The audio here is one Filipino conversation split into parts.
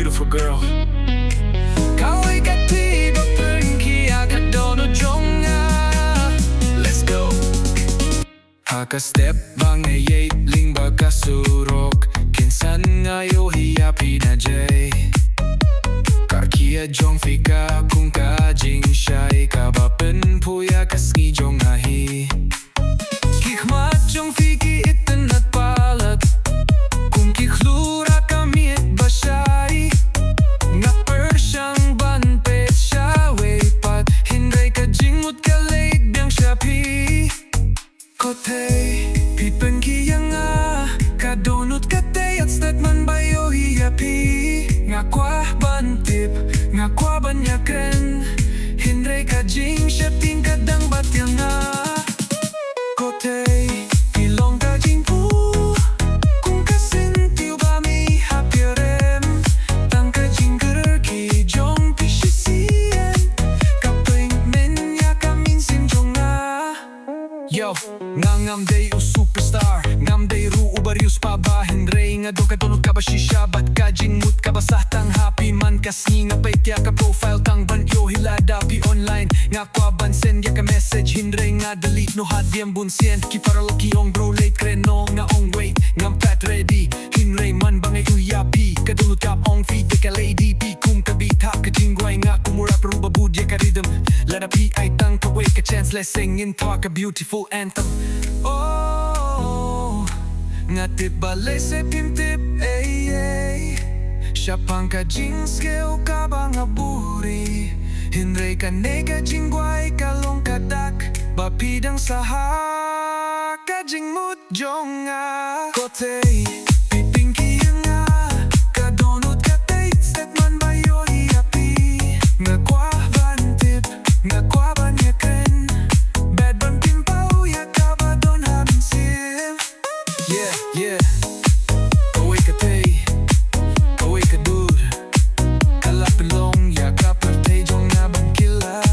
beautiful girl. Kaway kati bapengkia ka dohnud Jong Nga. Let's go. Haka step bang ieit ling baka surok kinsan ngayo hiya pinajay. Karkia jong fika kung ka jingshay kaba puya Khasi jong ahi. Kikmat jong fiki iten at palat kung kiklura kami at basyay. Nga persyang banpet siya waypat hinday ka jingmut ka late biyang shapi. Kotay pipengkia nga ka dohnud katay at stat man bayo hiyapi. Nga kwa bantip nga kwa banyaken hinday ka jing shating kadang batyang nga. Kotay pilong ka jingpu kung kasintiw ba mi hapirem tang ka jingger ki jong pishisien kapeng menya kaminsin Jong Nga. Yo, ngam day u superstar ngam day ru ubarius pa ba hinray nga do ka dohnud ka ba shisha bat ka jingmut ka ba sahtang happy man kasngi nga paitya ka profile tang banyo hilada pi online nga kwa ban send ya ka message hinray nga delete no hadyam bunsien ki paraloki ong bro late kreno nga ong wait ngam pat ready hinray man bangay uyapi ka dohnud ka ong feed ka lady pi kum ka beat ha ka jingrwai nga kumura pero babud ya ka rhythm lada pi ay tang ka wait ka chance let's sing in talk a beautiful anthem. Oh nga tip balay se pimtip ay shaphang ka jingsngew kaba nga buri hinray ka nega jingrwai kalong kadak bapidang saha ka jingmut Jong Nga. Kotay pipengkia nga ka dohnud katay stat man bayo hiyapi. Nga kwa bantip nga kwa banyaken bad ban pimpaw ya kaba don haminsim. Yeah kaway katay kaway kadud kalapilong ya kapertay Jong Nga bangkila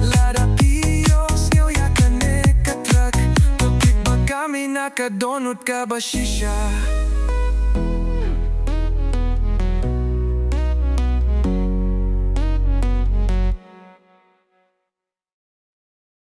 lada piyos ngaw ya kanek katrak tupik ba kami naka dohnud ka ba shisha.